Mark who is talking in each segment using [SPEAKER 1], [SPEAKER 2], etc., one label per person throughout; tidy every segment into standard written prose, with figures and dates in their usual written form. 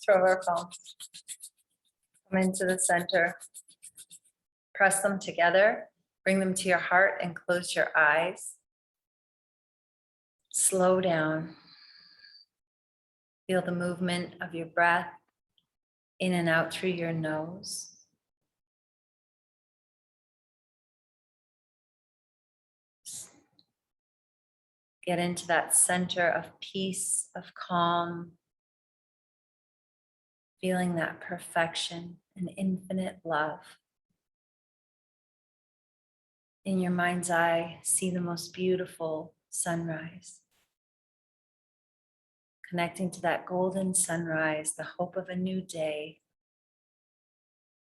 [SPEAKER 1] throw our palms. Come into the center. Press them together. Bring them to your heart and close your eyes. Slow down. Feel the movement of your breath in and out through your nose. Get into that center of peace, of calm, feeling that perfection and infinite love. In your mind's eye, see the most beautiful sunrise. Connecting to that golden sunrise, the hope of a new day,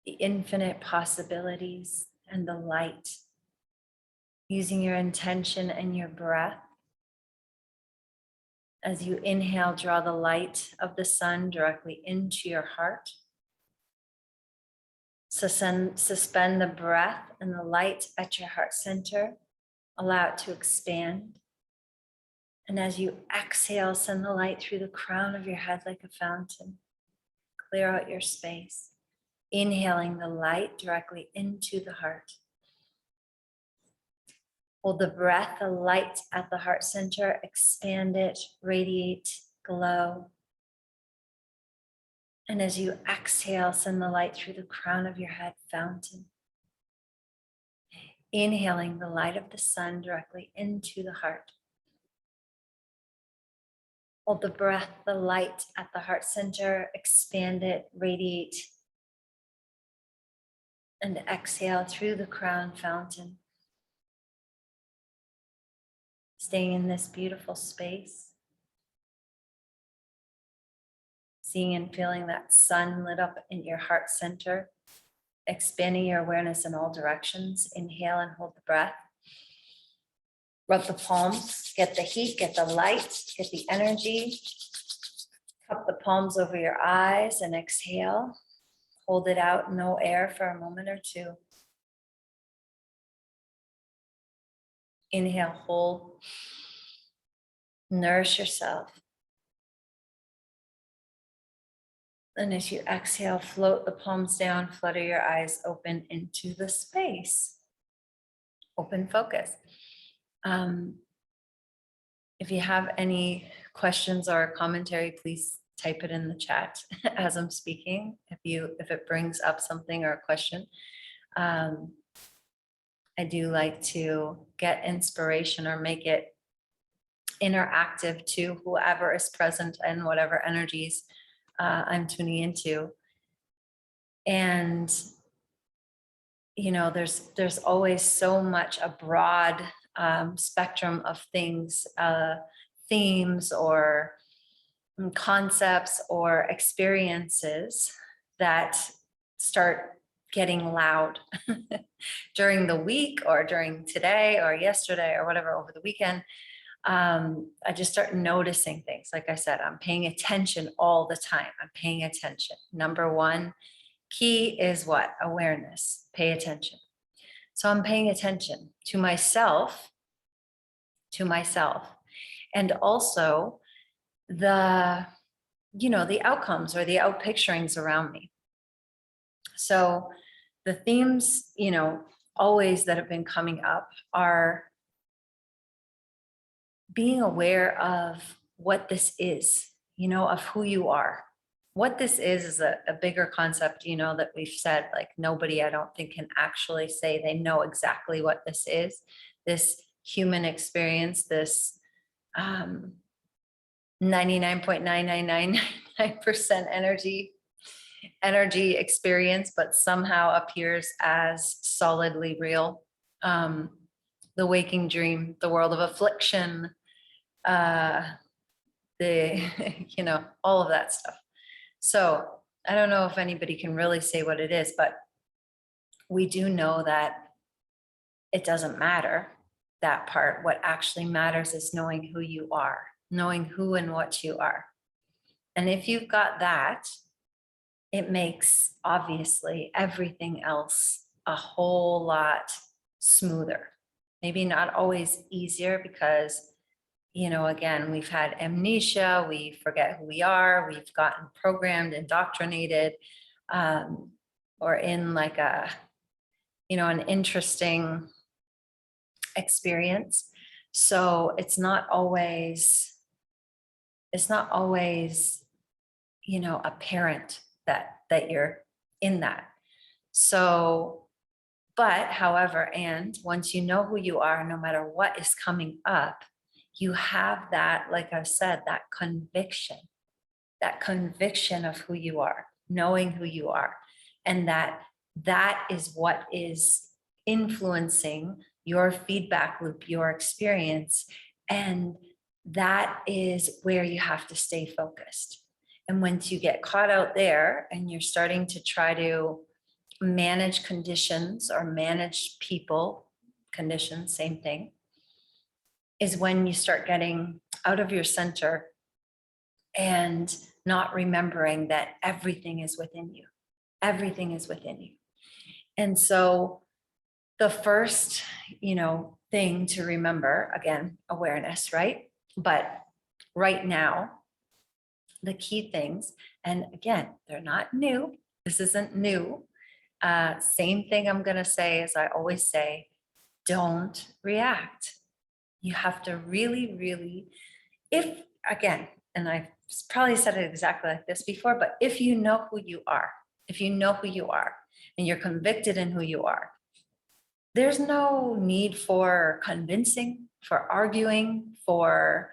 [SPEAKER 1] the infinite possibilities and the light. Using your intention and your breath. As you inhale, draw the light of the sun directly into your heart. Suspend the breath and the light at your heart center. Allow it to expand. And as you exhale, send the light through the crown of your head like a fountain. Clear out your space. Inhaling the light directly into the heart. Hold the breath, the light at the heart center, expand it, radiate, glow. And as you exhale, send the light through the crown of your head, fountain. Inhaling the light of the sun directly into the heart. Hold the breath, the light at the heart center, expand it, radiate. And exhale through the crown, fountain. Staying in this beautiful space. Seeing and feeling that sun lit up in your heart center. Expanding your awareness in all directions. Inhale and hold the breath. Rub the palms, get the heat, get the light, get the energy. Cup the palms over your eyes and exhale. Hold it out, no air for a moment or two. Inhale, hold. Nourish yourself. And as you exhale, float the palms down, flutter your eyes open into the space. Open focus. If you have any questions or commentary, please type it in the chat as I'm speaking. If it brings up something or a question. I do like to get inspiration or make it interactive to whoever is present and whatever energies I'm tuning into. And, you know, there's always so much a broad spectrum of things, themes or concepts or experiences that start getting loud during the week or during today or yesterday or whatever over the weekend. I just start noticing things. Like I said, I'm paying attention all the time. I'm paying attention. Number one key is what? Awareness. Pay attention. So I'm paying attention to myself, and also the outcomes or the outpicturings around me. So the themes, always that have been coming up are being aware of what this is, of who you are. What this is a bigger concept, that we've said, like nobody, I don't think, can actually say they know exactly what this is. This human experience, this 99.99999% energy experience, but somehow appears as solidly real. The waking dream, the world of affliction, all of that stuff. So I don't know if anybody can really say what it is, but we do know that it doesn't matter, that part. What actually matters is knowing who you are, knowing who and what you are. And if you've got that, it makes obviously everything else a whole lot smoother. Maybe not always easier, because again, we've had amnesia, we forget who we are, we've gotten programmed, indoctrinated, or in like an interesting experience. So it's not always, apparent that you're in that. So, but however, and once you know who you are, no matter what is coming up, you have that, like I said, that conviction of who you are, knowing who you are, and that is what is influencing your feedback loop, your experience. And that is where you have to stay focused. And once you get caught out there and you're starting to try to manage conditions or manage people, conditions, same thing, is when you start getting out of your center and not remembering that everything is within you. Everything is within you. And so the first, thing to remember, again, awareness, right? But right now, the key things, and again, they're not new. This isn't new. Same thing I'm going to say as I always say, don't react. You have to really, really, again, and I've probably said it exactly like this before, but if you know who you are, and you're convicted in who you are, there's no need for convincing, for arguing, for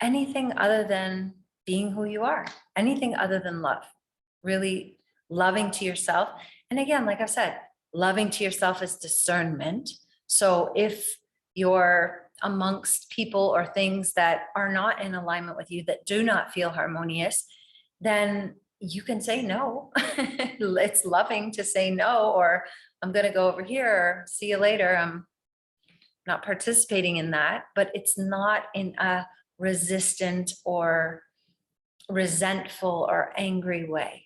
[SPEAKER 1] anything other than being who you are, anything other than love, really loving to yourself. And again, like I said, loving to yourself is discernment. So if you're amongst people or things that are not in alignment with you, that do not feel harmonious, then you can say no. It's loving to say no, or I'm going to go over here, or see you later. I'm not participating in that, but it's not in a resistant or resentful or angry way.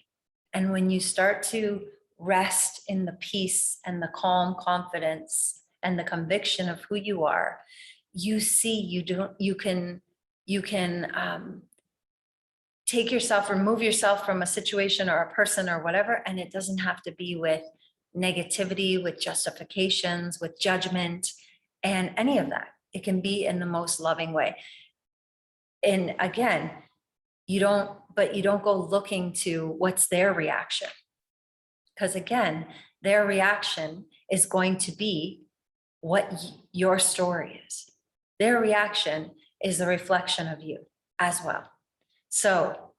[SPEAKER 1] And when you start to rest in the peace and the calm confidence and the conviction of who you are, you see you can remove yourself from a situation or a person or whatever, and it doesn't have to be with negativity, with justifications, with judgment, and any of that. It can be in the most loving way. And again, you don't go looking to what's their reaction. Because again, their reaction is going to be what your story is. Their reaction is a reflection of you as well. So,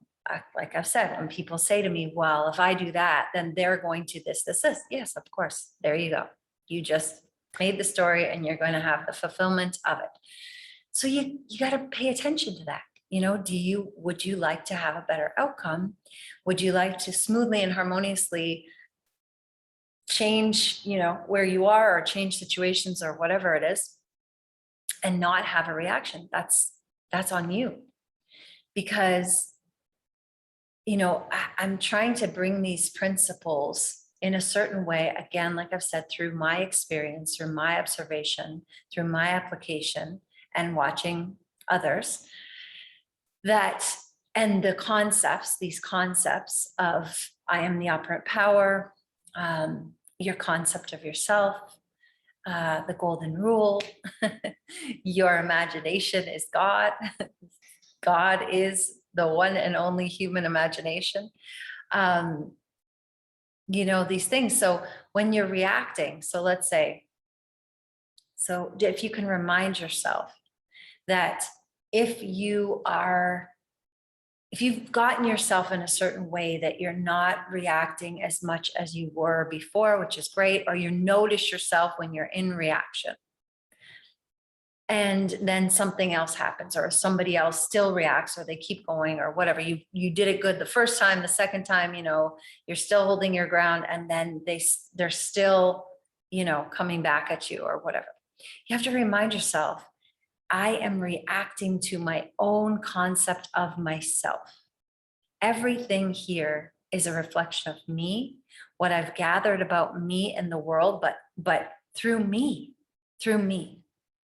[SPEAKER 1] like I've said, when people say to me, well, if I do that, then they're going to this. Yes, of course. There you go. You just made the story and you're going to have the fulfillment of it. So you got to pay attention to that. Would you like to have a better outcome? Would you like to smoothly and harmoniously change, where you are, or change situations or whatever it is, and not have a reaction? That's on you. Because, I'm trying to bring these principles in a certain way, again, like I've said, through my experience, through my observation, through my application and watching others, and these concepts of I am the operant power, your concept of yourself, the golden rule, your imagination is God. God is the one and only human imagination. These things. So when you're reacting, so let's say, if you can remind yourself that if you've gotten yourself in a certain way that you're not reacting as much as you were before, which is great, or you notice yourself when you're in reaction, and then something else happens, or somebody else still reacts, or they keep going, or whatever. You did it good the first time, the second time, you're still holding your ground, and then they're still, coming back at you or whatever. You have to remind yourself, I am reacting to my own concept of myself. Everything here is a reflection of me, what I've gathered about me and the world, but through me.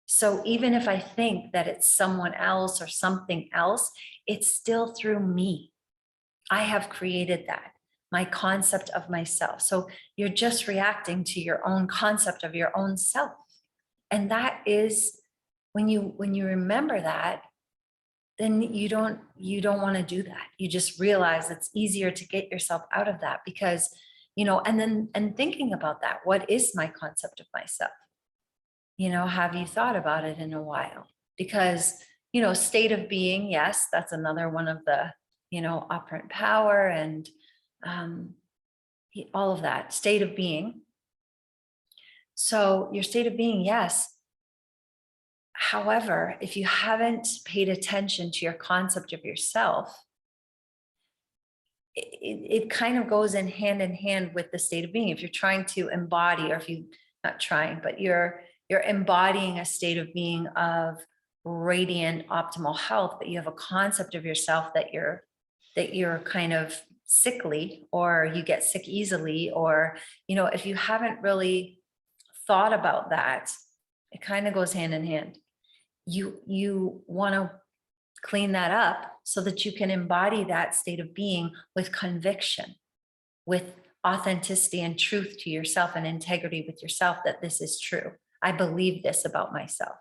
[SPEAKER 1] So even if I think that it's someone else or something else, it's still through me. I have created that, my concept of myself. So you're just reacting to your own concept of your own self. And that is, when you remember that, then you don't want to do that. You just realize it's easier to get yourself out of that, because, and thinking about that, what is my concept of myself? Have you thought about it in a while? Because, state of being, yes, that's another one of the, operant power and all of that state of being. So your state of being, yes. However, if you haven't paid attention to your concept of yourself, it kind of goes in hand with the state of being. If you're trying to embody, or if you not trying, but you're embodying a state of being of radiant optimal health, but you have a concept of yourself that you're kind of sickly, or you get sick easily, or if you haven't really thought about that, it kind of goes hand in hand. You want to clean that up so that you can embody that state of being with conviction, with authenticity and truth to yourself, and integrity with yourself, that this is true. I believe this about myself,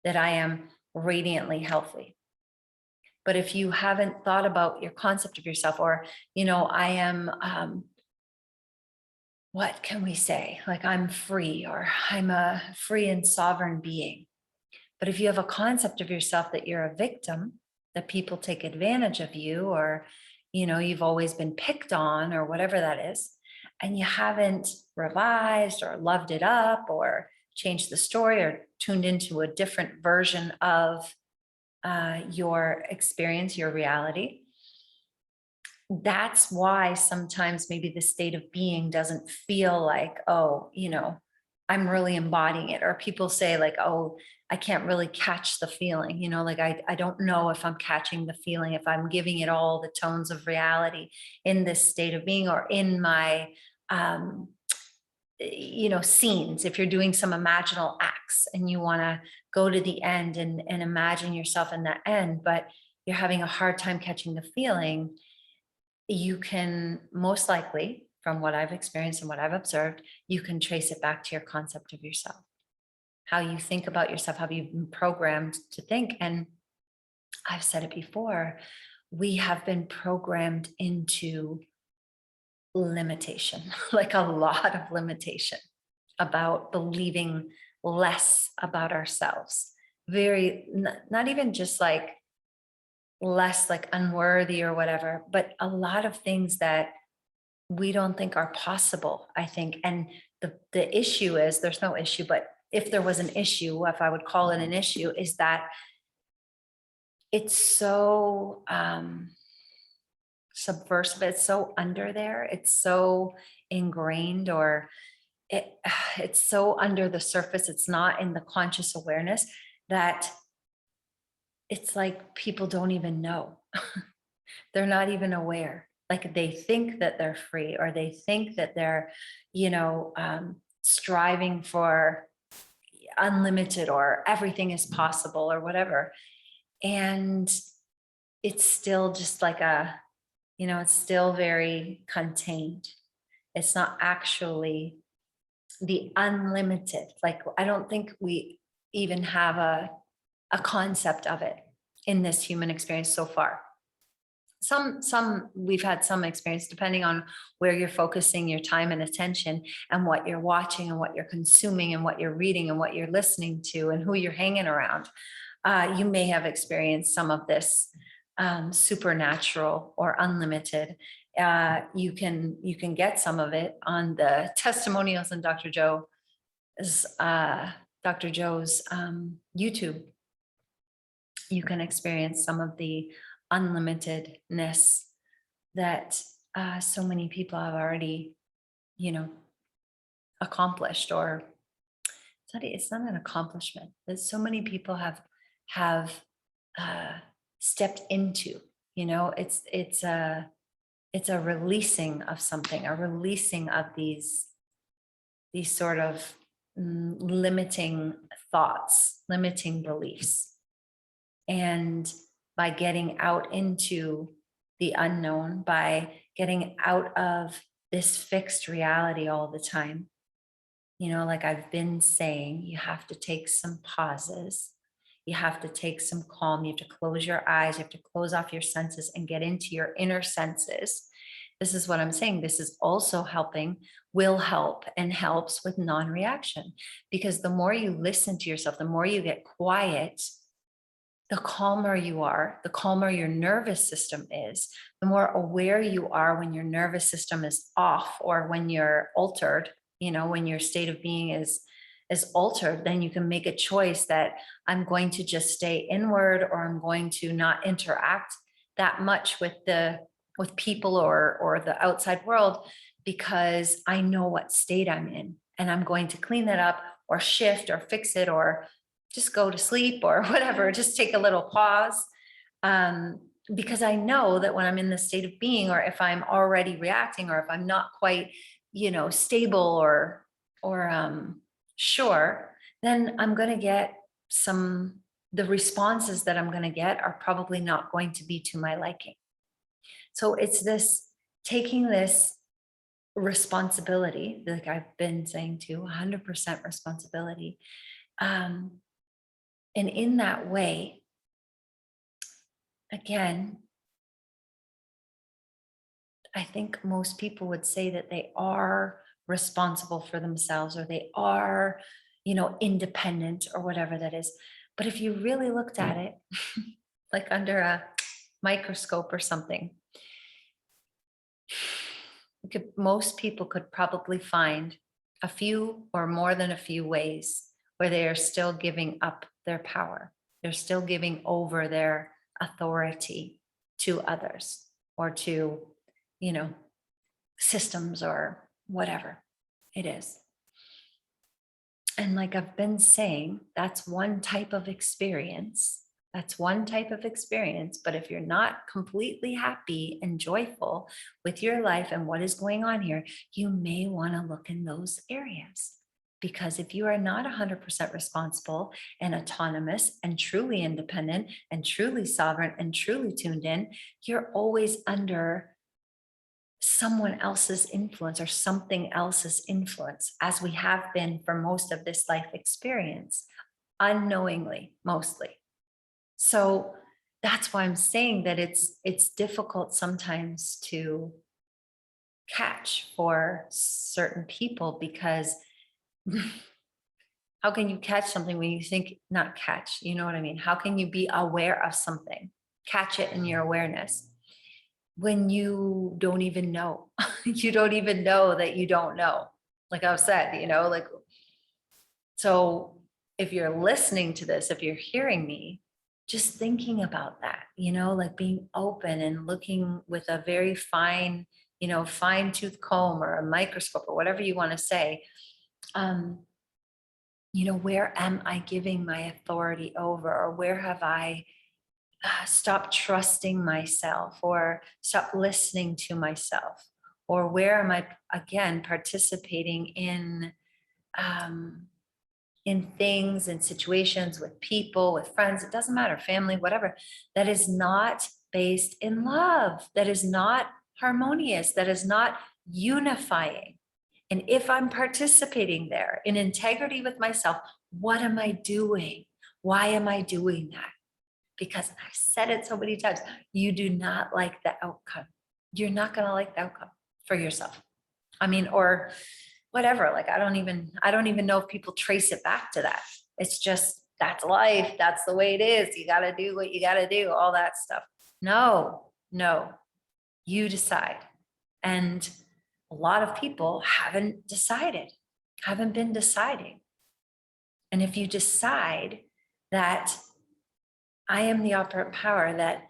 [SPEAKER 1] that I am radiantly healthy. But if you haven't thought about your concept of yourself, or, I am, what can we say? Like, I'm free, or I'm a free and sovereign being. But if you have a concept of yourself that you're a victim, that people take advantage of you, or, you've always been picked on, or whatever that is, and you haven't revised or loved it up or changed the story or tuned into a different version of your experience, your reality, that's why sometimes maybe the state of being doesn't feel like, oh, I'm really embodying it. Or people say like, oh, I can't really catch the feeling, like I don't know if I'm catching the feeling, if I'm giving it all the tones of reality in this state of being, or in my scenes. If you're doing some imaginal acts and you want to go to the end and imagine yourself in that end, but you're having a hard time catching the feeling, you can most likely, from what I've experienced and what I've observed, you can trace it back to your concept of yourself, how you think about yourself, how you've been programmed to think. And I've said it before, we have been programmed into limitation, like a lot of limitation, about believing less about ourselves. Not even just like less, like unworthy or whatever, but a lot of things that we don't think are possible, I think. And the issue is, there's no issue, but if there was an issue, if I would call it an issue, is that it's so subversive, it's so under there, it's so ingrained, or it's so under the surface, it's not in the conscious awareness, that it's like people don't even know. They're not even aware. Like, they think that they're free, or they think that they're, striving for unlimited, or everything is possible, or whatever. And it's still just like it's still very contained. It's not actually the unlimited. Like, I don't think we even have a concept of it in this human experience so far. Some we've had some experience, depending on where you're focusing your time and attention, and what you're watching, and what you're consuming, and what you're reading, and what you're listening to, and who you're hanging around. You may have experienced some of this supernatural or unlimited. You can get some of it on the testimonials in Dr. Joe's YouTube. You can experience some of the unlimitedness that so many people have already, accomplished. Or it's not an accomplishment, that so many people have stepped into. It's a releasing of something, a releasing of these sort of limiting thoughts, limiting beliefs. And by getting out into the unknown, by getting out of this fixed reality all the time, like I've been saying, you have to take some pauses. You have to take some calm. You have to close your eyes. You have to close off your senses and get into your inner senses. This is what I'm saying. This is also will help and helps with non-reaction, because the more you listen to yourself, the more you get quiet, the calmer you are, the calmer your nervous system is, the more aware you are when your nervous system is off or when you're altered, when your state of being is altered. Then you can make a choice that I'm going to just stay inward, or I'm going to not interact that much with people or the outside world, because I know what state I'm in, and I'm going to clean that up or shift or fix it or just go to sleep or whatever, just take a little pause. Because I know that when I'm in the state of being, or if I'm already reacting, or if I'm not quite, stable or sure, then I'm going to get the responses that I'm going to get are probably not going to be to my liking. So it's this taking this responsibility, like I've been saying too, 100% responsibility. And in that way, again, I think most people would say that they are responsible for themselves, or they are, independent, or whatever that is. But if you really looked at it, like under a microscope or something, most people could probably find a few or more than a few ways where they are still giving up their power. They're still giving over their authority to others, or to, systems, or whatever it is. And like I've been saying, that's one type of experience. That's one type of experience. But if you're not completely happy and joyful with your life and what is going on here, you may want to look in those areas. Because if you are not 100% responsible and autonomous and truly independent and truly sovereign and truly tuned in, you're always under someone else's influence or something else's influence, as we have been for most of this life experience, unknowingly, mostly. So that's why I'm saying that it's difficult sometimes to catch for certain people, because how can you catch something when you think, not catch, you know what I mean? How can you be aware of something, catch it in your awareness, when you don't even know? You don't even know that you don't know. Like I've said, so if you're listening to this, if you're hearing me, just thinking about that, like being open and looking with a very fine, fine tooth comb or a microscope or whatever you want to say. Where am I giving my authority over, or where have I stopped trusting myself, or stopped listening to myself, or where am I again participating in things and situations with people, with friends, it doesn't matter, family, whatever, that is not based in love, that is not harmonious, that is not unifying. And if I'm participating there in integrity with myself, what am I doing? Why am I doing that? Because I've said it so many times, you do not like the outcome. You're not going to like the outcome for yourself. Or whatever, like, I don't even know if people trace it back to that. It's just, that's life. That's the way it is. You got to do what you got to do, all that stuff. No, you decide. And a lot of people haven't been deciding. And if you decide that I am the operant power, that,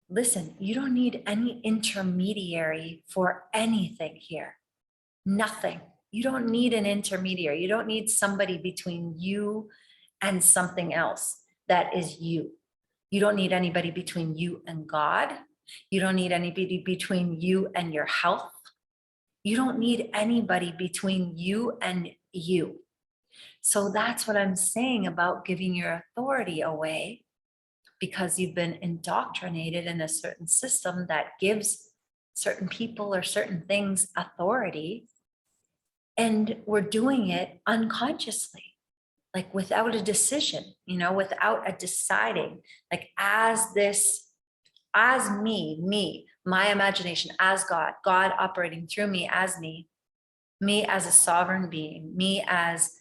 [SPEAKER 1] listen, you don't need any intermediary for anything here. Nothing. You don't need an intermediary. You don't need somebody between you and something else that is you. You don't need anybody between you and God. You don't need anybody between you and your health. You don't need anybody between you and you. So that's what I'm saying about giving your authority away, because you've been indoctrinated in a certain system that gives certain people or certain things authority. And we're doing it unconsciously, like without a decision, without a deciding, like as this, as me, my imagination, as God operating through me as me as a sovereign being, me as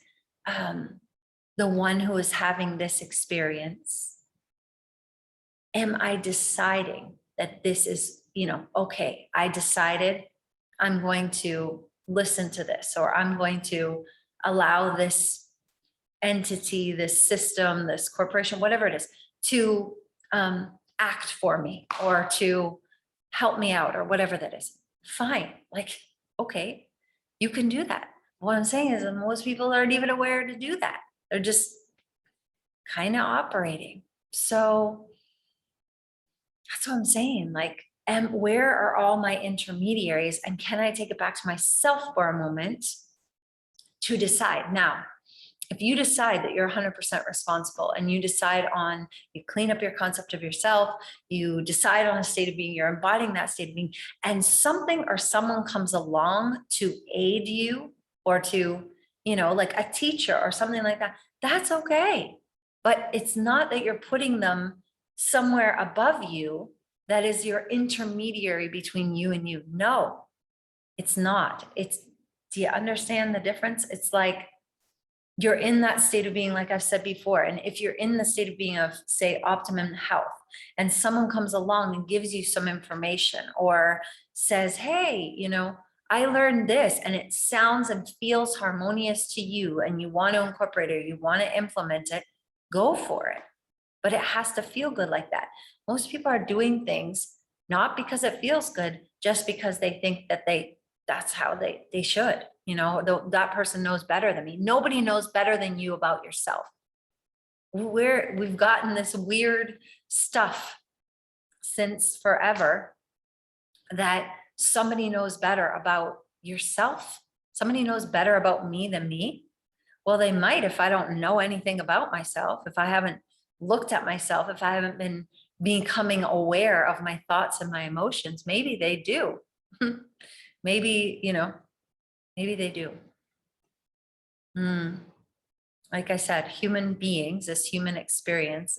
[SPEAKER 1] the one who is having this experience. Am I deciding that this is, okay, I decided I'm going to listen to this, or I'm going to allow this entity, this system, this corporation, whatever it is, to act for me or to help me out or whatever that is. Fine. Like, okay, you can do that. What I'm saying is that most people aren't even aware to do that. They're just kind of operating. So that's what I'm saying. Like, and where are all my intermediaries? And can I take it back to myself for a moment to decide? Now, if you decide that you're 100% responsible, and you decide on, you clean up your concept of yourself, you decide on a state of being, you're embodying that state of being, and something or someone comes along to aid you, or to, like a teacher or something like that, that's okay. But it's not that you're putting them somewhere above you that is your intermediary between you and you. No, it's not. Do you understand the difference? It's like, you're in that state of being, like I've said before. And if you're in the state of being of, say, optimum health, and someone comes along and gives you some information, or says, hey, I learned this, and it sounds and feels harmonious to you, and you want to incorporate it, or you want to implement it, go for it. But it has to feel good like that. Most people are doing things not because it feels good, just because they think that that's how they should. That person knows better than me. Nobody knows better than you about yourself. We've gotten this weird stuff since forever, that somebody knows better about yourself. Somebody knows better about me than me. Well, they might, if I don't know anything about myself, if I haven't looked at myself, if I haven't been becoming aware of my thoughts and my emotions, maybe they do. Maybe, maybe they do. Like I said, human beings, this human experience,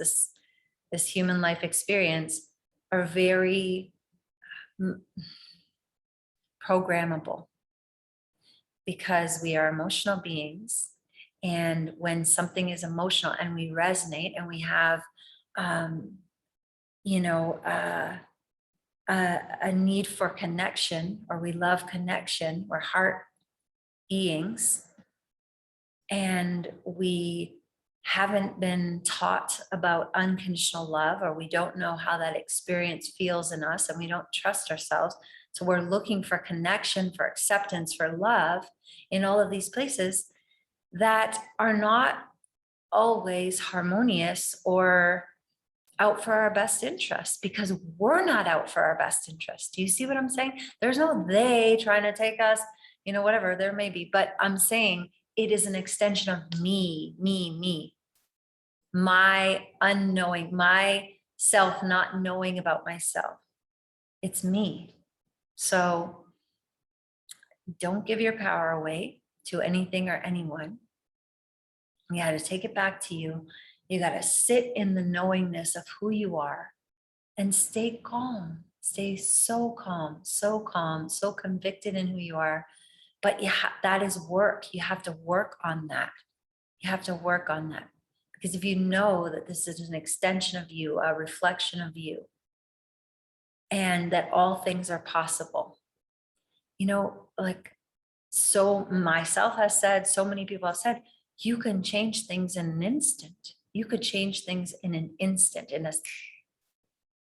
[SPEAKER 1] this human life experience, are very programmable, because we are emotional beings. And when something is emotional and we resonate, and we have, a need for connection, or we love connection, we're heart beings, and we haven't been taught about unconditional love, or we don't know how that experience feels in us, and we don't trust ourselves. So we're looking for connection, for acceptance, for love in all of these places that are not always harmonious or out for our best interest, because we're not out for our best interest. Do you see what I'm saying? There's no they trying to take us, whatever there may be, but I'm saying it is an extension of me, my unknowing, myself not knowing about myself. It's me. So don't give your power away to anything or anyone. You got to take it back to you. You got to sit in the knowingness of who you are and stay calm. Stay so calm, so convicted in who you are. But that is work. You have to work on that. You have to work on that. Because if you know that this is an extension of you, a reflection of you, and that all things are possible, like so myself has said, so many people have said, you can change things in an instant. You could change things in an instant,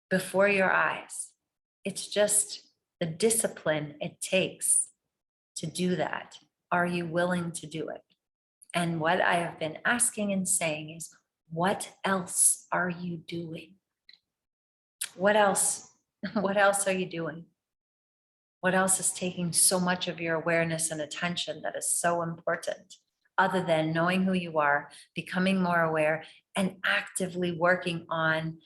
[SPEAKER 1] before your eyes. It's just the discipline it takes to do that. Are you willing to do it? And what I have been asking and saying is, what else are you doing? What else? What else are you doing? What else is taking so much of your awareness and attention that is so important? other than knowing who you are, becoming more aware, and actively working on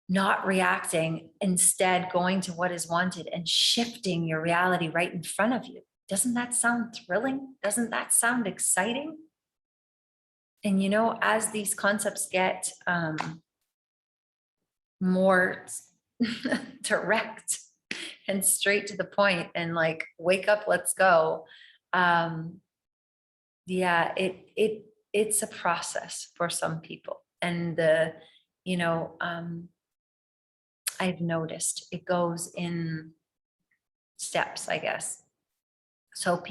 [SPEAKER 1] not reacting, instead going to what is wanted and shifting your reality right in front of you. Doesn't that sound thrilling? Doesn't that sound exciting? And you know, as these concepts get more direct and straight to the point and like, wake up, let's go. Yeah, it's a process for some people. And you know, I've noticed it goes in steps, I guess. So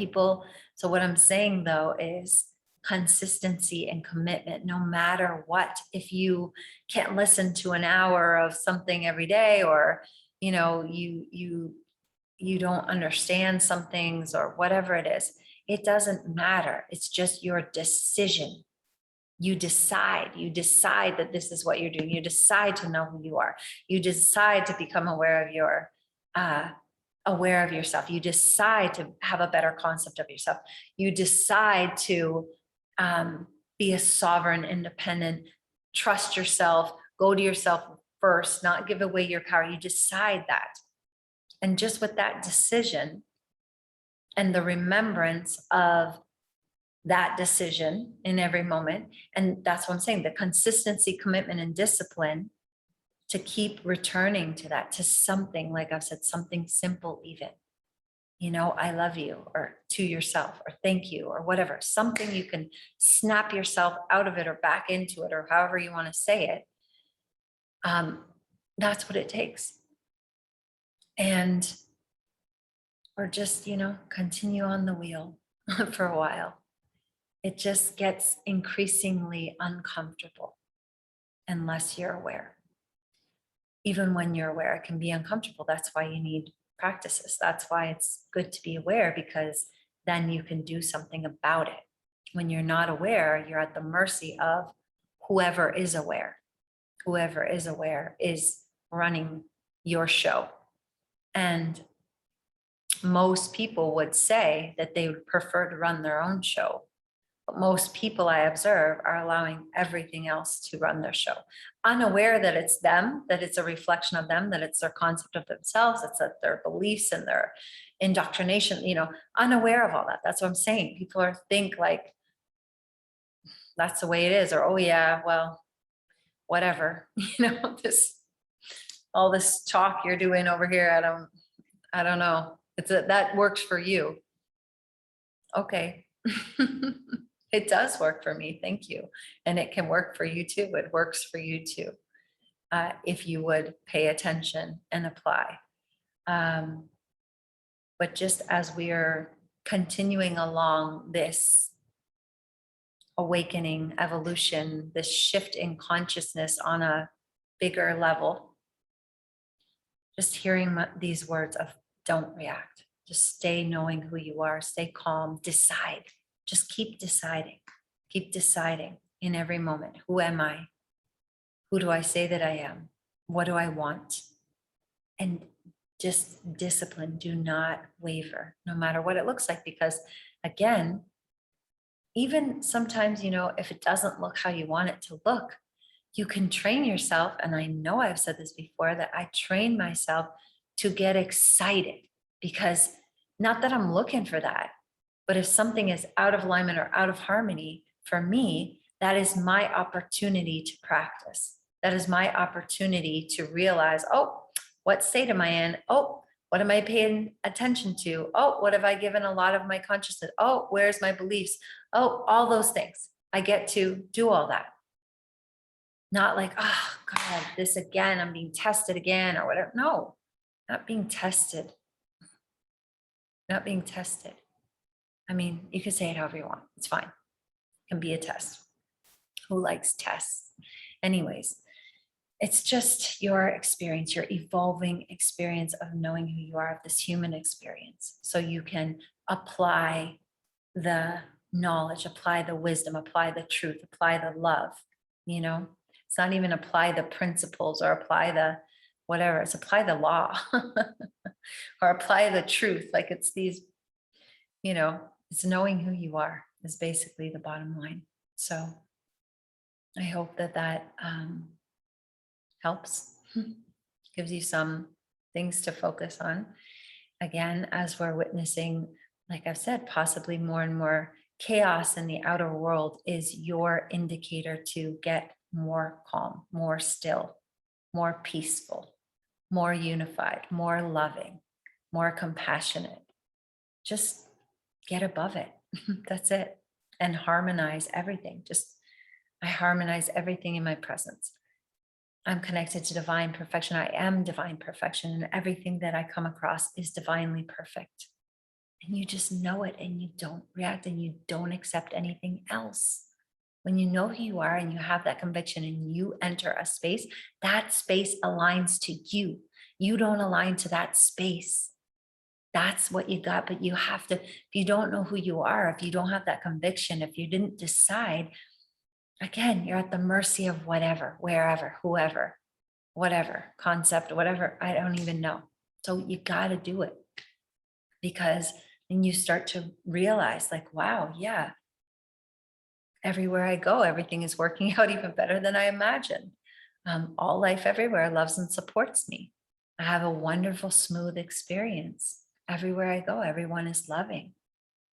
[SPEAKER 1] what I'm saying though is consistency and commitment, no matter what. If you can't listen to an hour of something every day, or, you know, you don't understand some things or whatever it is, it doesn't matter. It's just your decision. You decide that this is what you're doing. You decide to know who you are. You decide to become aware of yourself. You decide to have a better concept of yourself. You decide to be a sovereign, independent, trust yourself, go to yourself first, not give away your power. You decide that. And just with that decision and the remembrance of that decision in every moment. And that's what I'm saying, the consistency, commitment, and discipline to keep returning to that, to something, like I've said, something simple, even, you know, I love you, or to yourself, or thank you, or whatever, something you can snap yourself out of it or back into it, or however you want to say it. That's what it takes. And, or just, you know, continue on the wheel for a while. It just gets increasingly uncomfortable unless you're aware. Even when you're aware, it can be uncomfortable. That's why you need practices. That's why it's good to be aware, because then you can do something about it. When you're not aware, you're at the mercy of whoever is aware. Whoever is aware is running your show. And most people would say that they would prefer to run their own show. But most people I observe are allowing everything else to run their show, unaware that it's them, that it's a reflection of them, that it's their concept of themselves, it's that their beliefs and their indoctrination, you know, unaware of all that. That's what I'm saying. People think like that's the way it is, or, oh yeah, well, whatever, you know, all this talk you're doing over here, I don't know. That works for you. Okay. It does work for me. Thank you. And it can work for you too. It works for you too. If you would pay attention and apply. But just as we are continuing along this awakening, evolution, this shift in consciousness on a bigger level, just hearing these words of don't react, just stay knowing who you are, stay calm, decide. Just keep deciding in every moment. Who am I? Who do I say that I am? What do I want? And just discipline, do not waver, no matter what it looks like, because again, even sometimes, you know, if it doesn't look how you want it to look, you can train yourself. And I know I've said this before, that I train myself to get excited, because not that I'm looking for that, but if something is out of alignment or out of harmony, for me, that is my opportunity to practice. That is my opportunity to realize, oh, what state am I in? Oh, what am I paying attention to? Oh, what have I given a lot of my consciousness? Oh, where's my beliefs? Oh, all those things. I get to do all that. Not like, oh God, this again, I'm being tested again or whatever. No, not being tested. Not being tested. I mean, you can say it however you want. It's fine. It can be a test. Who likes tests? Anyways, it's just your experience, your evolving experience of knowing who you are, of this human experience. So you can apply the knowledge, apply the wisdom, apply the truth, apply the love, you know? It's not even apply the principles or apply the whatever, it's apply the law or apply the truth. Like it's these, you know, it's knowing who you are. is basically the bottom line. So I hope that that helps, gives you some things to focus on. Again, as we're witnessing, like I've said, possibly more and more chaos in the outer world is your indicator to get more calm, more still, more peaceful, more unified, more loving, more compassionate. Just get above it. That's it. And harmonize everything. I harmonize everything in my presence. I'm connected to divine perfection. I am divine perfection, and everything that I come across is divinely perfect. And you just know it, and you don't react, and you don't accept anything else. When you know who you are and you have that conviction and you enter a space, that space aligns to you. You don't align to that space. That's what you got. But you have to, if you don't know who you are, if you don't have that conviction, if you didn't decide, again, you're at the mercy of whatever, wherever, whoever, whatever concept, whatever. I don't even know. So you got to do it, because then you start to realize, like, wow, yeah, everywhere I go, everything is working out even better than I imagined. All life everywhere loves and supports me. I have a wonderful, smooth experience. Everywhere I go, everyone is loving,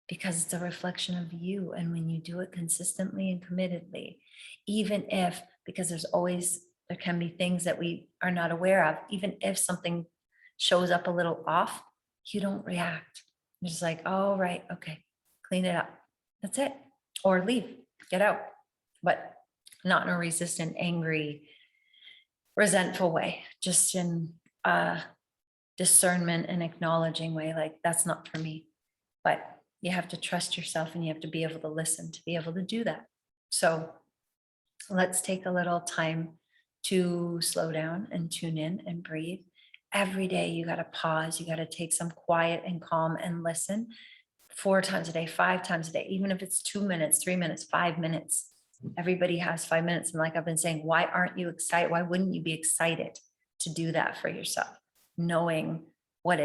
[SPEAKER 1] because it's a reflection of you. And when you do it consistently and committedly, even if, because there can be things that we are not aware of, even if something shows up a little off, you don't react. You're just like, oh, right, okay, clean it up. That's it. Or leave, get out, but not in a resistant, angry, resentful way, just in a discernment and acknowledging way, like, that's not for me. But you have to trust yourself, and you have to be able to listen to be able to do that. So let's take a little time to slow down and tune in and breathe. Every day you got to pause, you got to take some quiet and calm and listen 4 times a day, 5 times a day, even if it's 2 minutes, 3 minutes, 5 minutes. Everybody has 5 minutes. And like I've been saying, why aren't you excited? Why wouldn't you be excited to do that for yourself, knowing what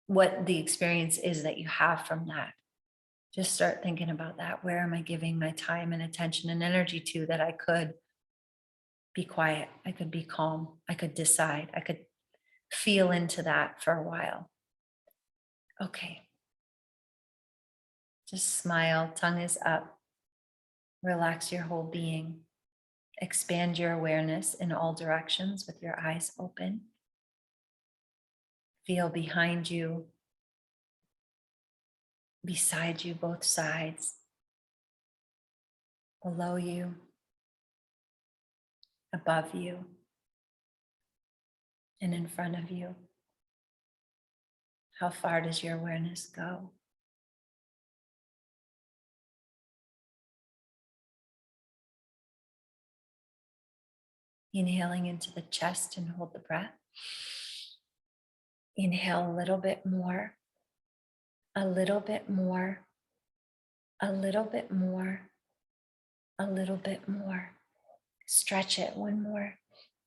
[SPEAKER 1] the experience is that you have from that? Just start thinking about that. Where am I giving my time and attention and energy to, that I could be quiet, I could be calm, I could decide, I could feel into that for a while. Okay. Just smile, tongue is up. Relax your whole being. Expand your awareness in all directions with your eyes open. Feel behind you, beside you, both sides, below you, above you, and in front of you. How far does your awareness go? Inhaling into the chest and hold the breath. Inhale a little bit more, a little bit more, a little bit more, a little bit more. Stretch it. One more,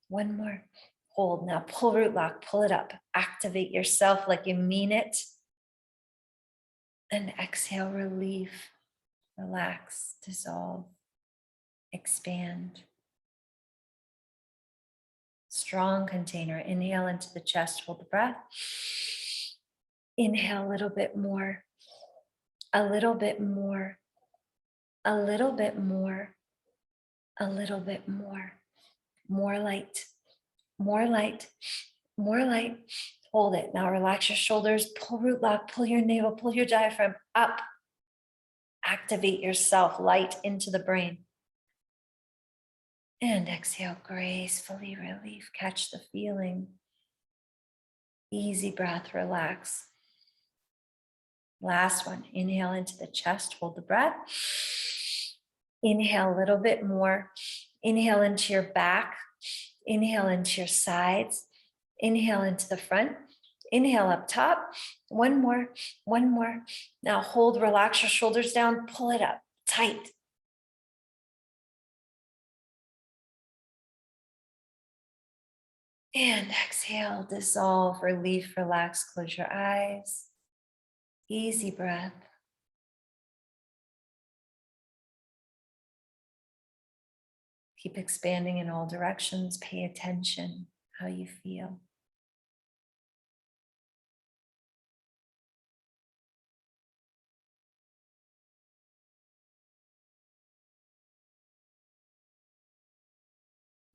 [SPEAKER 1] one more. Hold. Now pull root lock, pull it up. Activate yourself like you mean it. And exhale, relief, relax, dissolve, expand. Strong container. Inhale into the chest, hold the breath. Inhale a little bit more, a little bit more, a little bit more, a little bit more. More light, more light, more light. Hold it. Now relax your shoulders, pull root lock, pull your navel, pull your diaphragm up. Activate yourself, light into the brain. And exhale gracefully, relief. Catch the feeling. Easy breath, relax. Last one. Inhale into the chest, hold the breath. Inhale a little bit more. Inhale into your back. Inhale into your sides. Inhale into the front. Inhale up top. One more, one more. Now hold, relax your shoulders down, pull it up tight. And exhale, dissolve, relief, relax, close your eyes. Easy breath. Keep expanding in all directions. Pay attention how you feel.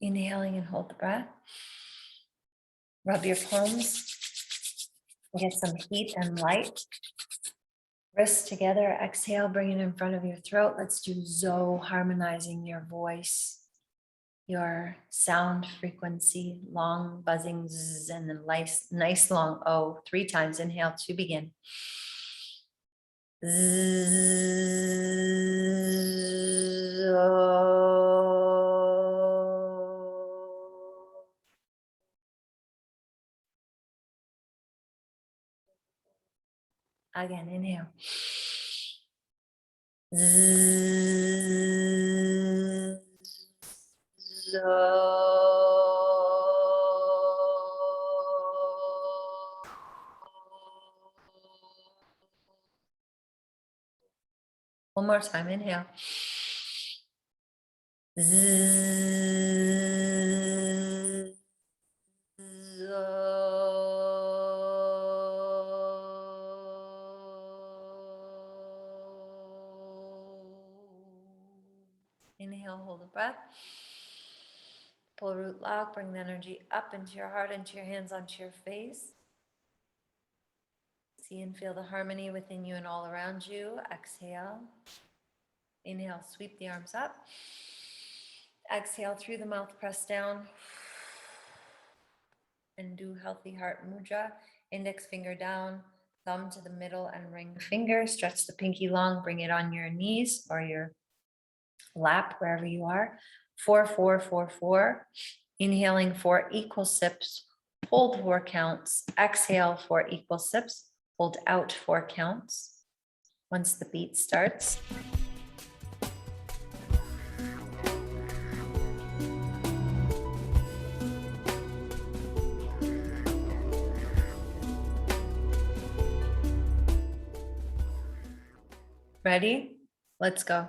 [SPEAKER 1] Inhaling and hold the breath. Rub your palms. Get some heat and light. Wrists together. Exhale, bring it in front of your throat. Let's do Zo, harmonizing your voice, your sound frequency, long buzzing zzz, and then nice long O 3 times. Inhale to begin. Again, inhale. One more time, inhale. Inhale, hold the breath. Pull root lock, bring the energy up into your heart, into your hands, onto your face. See and feel the harmony within you and all around you. Exhale. Inhale, sweep the arms up. Exhale through the mouth, press down. And do healthy heart mudra. Index finger down, thumb to the middle and ring finger. Stretch the pinky long, bring it on your knees or your lap, wherever you are. 4, 4, 4, 4. Inhaling 4 equal sips. Hold 4 counts. Exhale 4 equal sips. Hold out 4 counts. Once the beat starts. Ready? Let's go.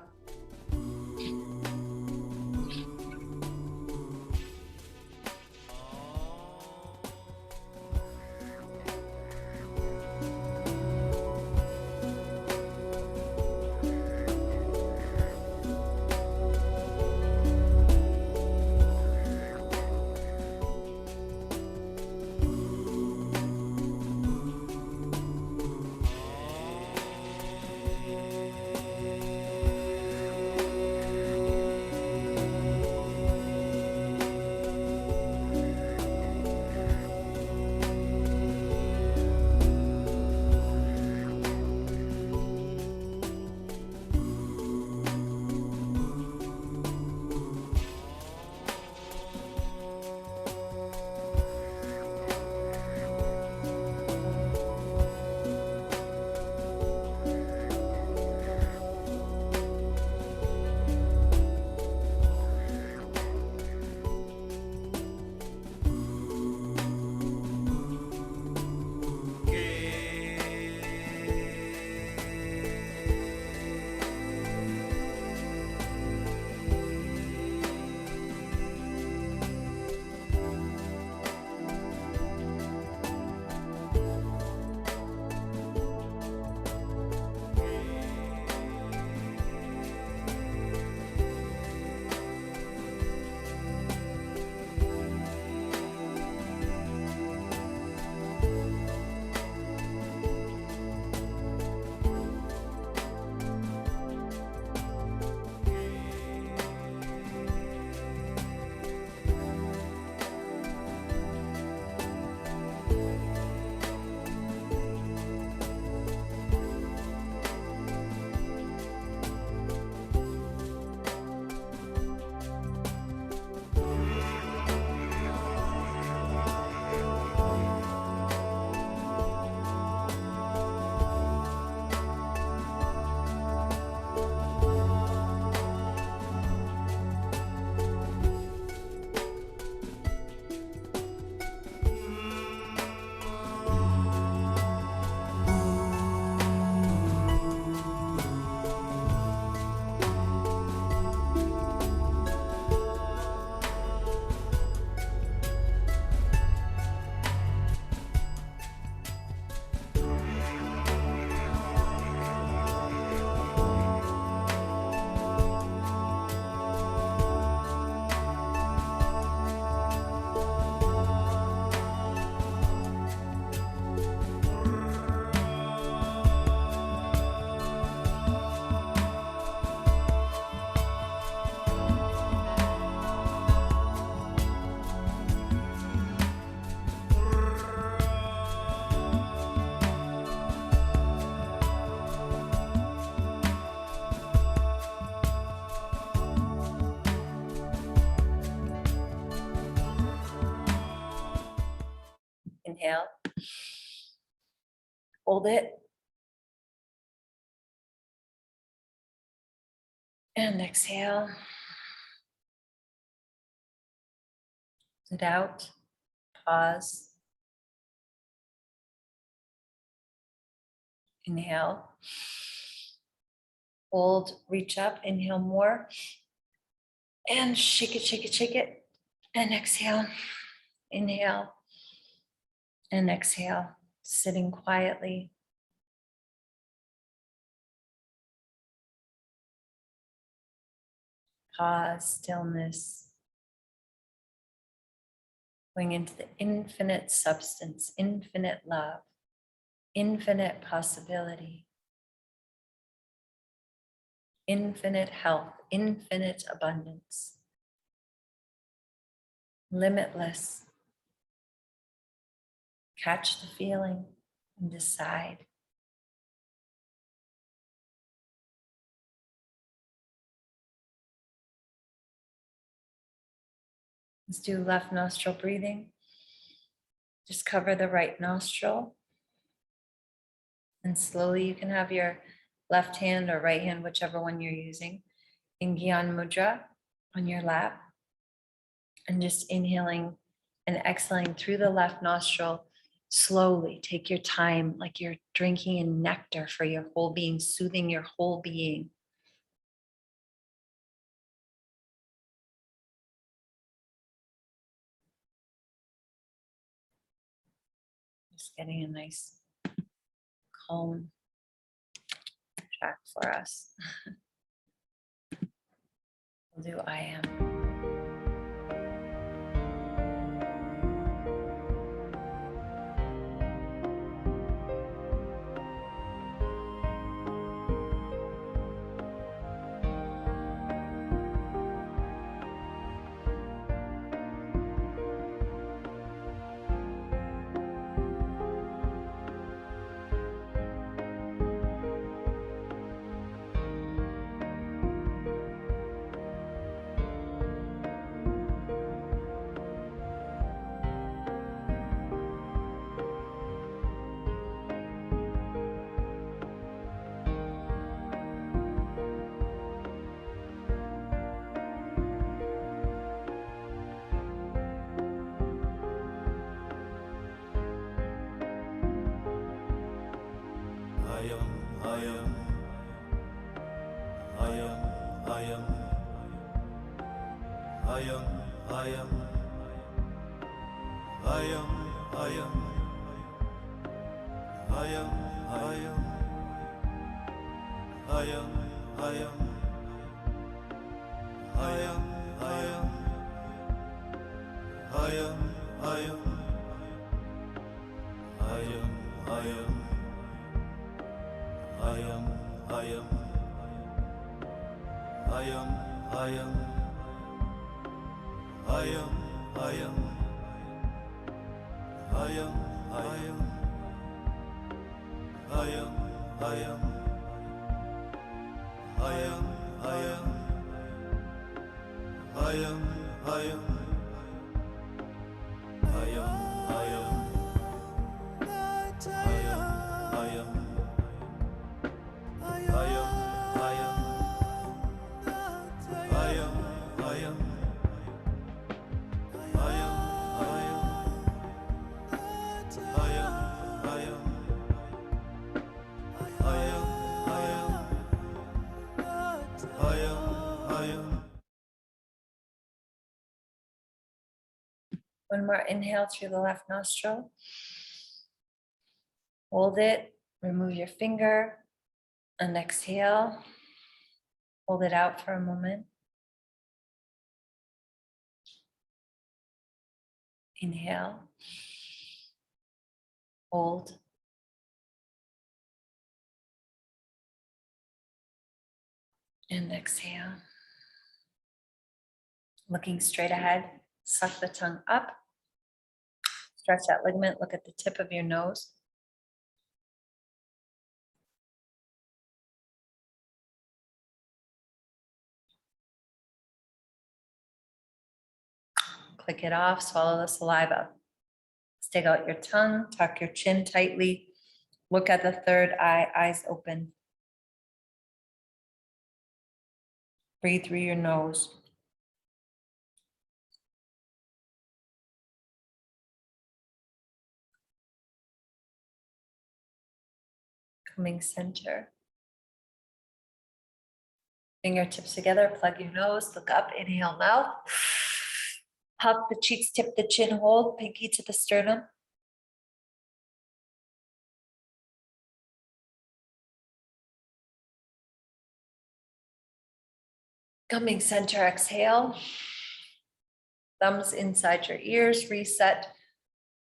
[SPEAKER 1] Hold it. And exhale. Let it out. Pause. Inhale. Hold, reach up, inhale more. And shake it, shake it, shake it. And exhale. Inhale. And exhale. Sitting quietly. Pause, stillness. Going into the infinite substance, infinite love, infinite possibility, infinite health, infinite abundance, limitless. Catch the feeling and decide. Let's do left nostril breathing. Just cover the right nostril. And slowly you can have your left hand or right hand, whichever one you're using, in Gyan Mudra on your lap. And just inhaling and exhaling through the left nostril slowly. Take your time, like you're drinking in nectar for your whole being, soothing your whole being. Just getting a nice calm track for us. We'll do I am. One more inhale through the left nostril. Hold it, remove your finger, and exhale. Hold it out for a moment. Inhale. Hold. And exhale. Looking straight ahead, suck the tongue up. Stretch that ligament, look at the tip of your nose. Click it off, swallow the saliva. Stick out your tongue, tuck your chin tightly. Look at the third eye, eyes open. Breathe through your nose. Coming center. Fingertips together, plug your nose, look up, inhale mouth. Puff the cheeks, tip the chin, hold, pinky to the sternum. Coming center, exhale. Thumbs inside your ears, reset.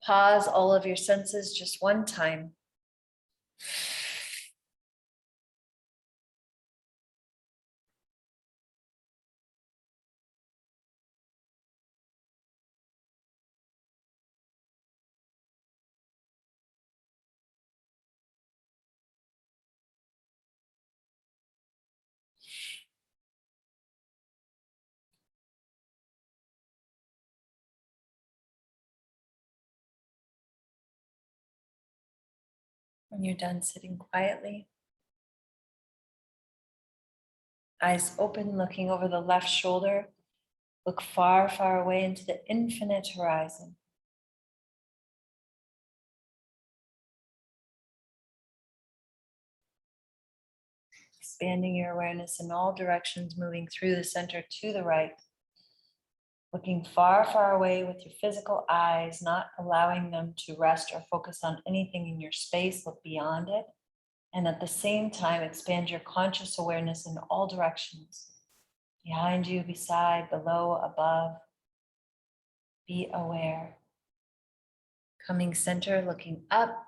[SPEAKER 1] Pause all of your senses just one time. When you're done sitting quietly, eyes open, looking over the left shoulder, look far, far away into the infinite horizon. Expanding your awareness in all directions, moving through the center to the right. Looking far, far away with your physical eyes, not allowing them to rest or focus on anything in your space, look beyond it. And at the same time, expand your conscious awareness in all directions. Behind you, beside, below, above. Be aware. Coming center, looking up.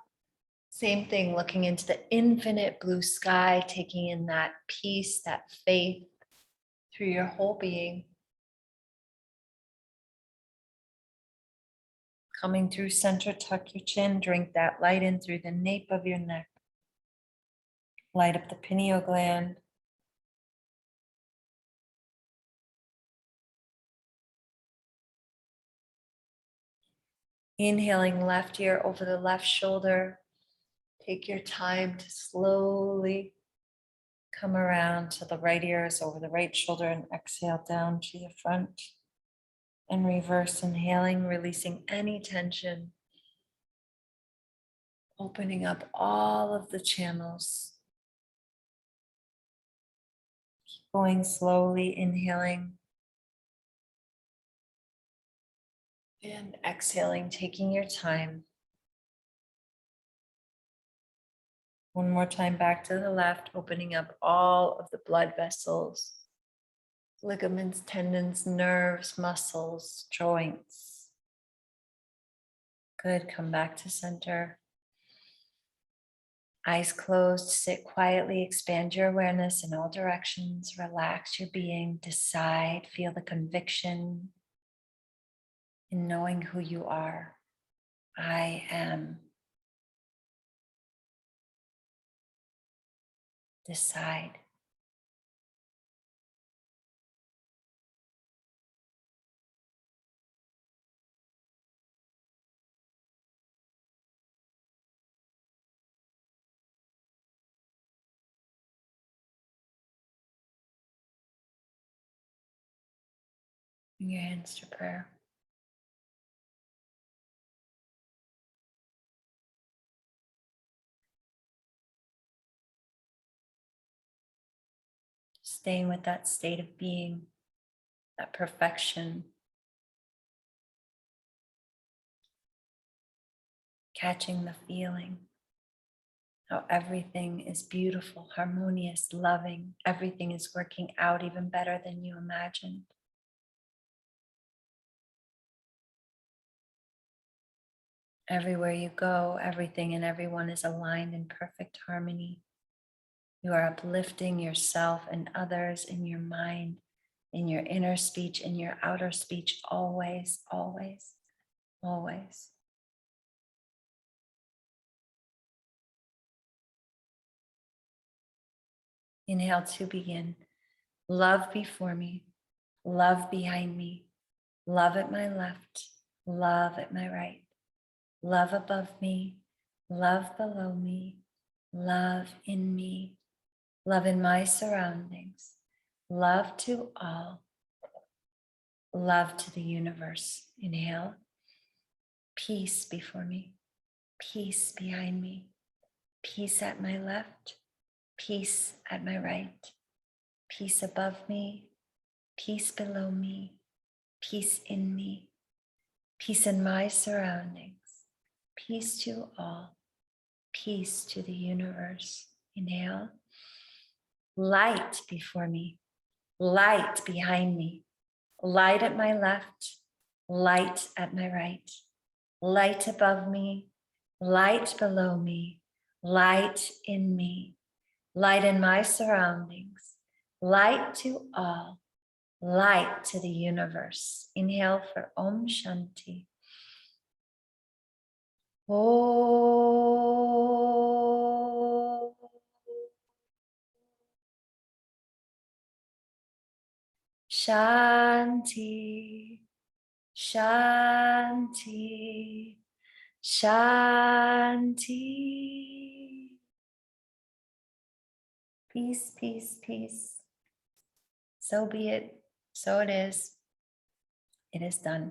[SPEAKER 1] Same thing, looking into the infinite blue sky, taking in that peace, that faith through your whole being. Coming through center, tuck your chin, drink that light in through the nape of your neck. Light up the pineal gland. Inhaling left ear over the left shoulder. Take your time to slowly come around to the right ears over the right shoulder and exhale down to the front. And reverse, inhaling, releasing any tension. Opening up all of the channels. Keep going slowly, inhaling. And exhaling, taking your time. One more time back to the left, opening up all of the blood vessels, ligaments, tendons, nerves, muscles, joints. Good, come back to center. Eyes closed, sit quietly, expand your awareness in all directions, relax your being, decide, feel the conviction in knowing who you are. I am. Decide. Bring your hands to prayer. Staying with that state of being, that perfection. Catching the feeling, how everything is beautiful, harmonious, loving. Everything is working out even better than you imagined. Everywhere you go, everything and everyone is aligned in perfect harmony. You are uplifting yourself and others in your mind, in your inner speech, in your outer speech, always, always, always. Inhale to begin. Love before me, love behind me, love at my left, love at my right. love above me, love below me, love in me, love in my surroundings, love to all, love to the universe. Inhale, peace before me, peace behind me, peace at my left, peace at my right, peace above me, peace below me, peace in me, peace in my surroundings, peace to all, peace to the universe. Inhale, light before me, light behind me, light at my left, light at my right, light above me, light below me, light in me, light in my surroundings, light to all, light to the universe. Inhale for Om Shanti. Om Shanti, Shanti, Shanti. Peace, peace, peace. So be it. So it is. It is done.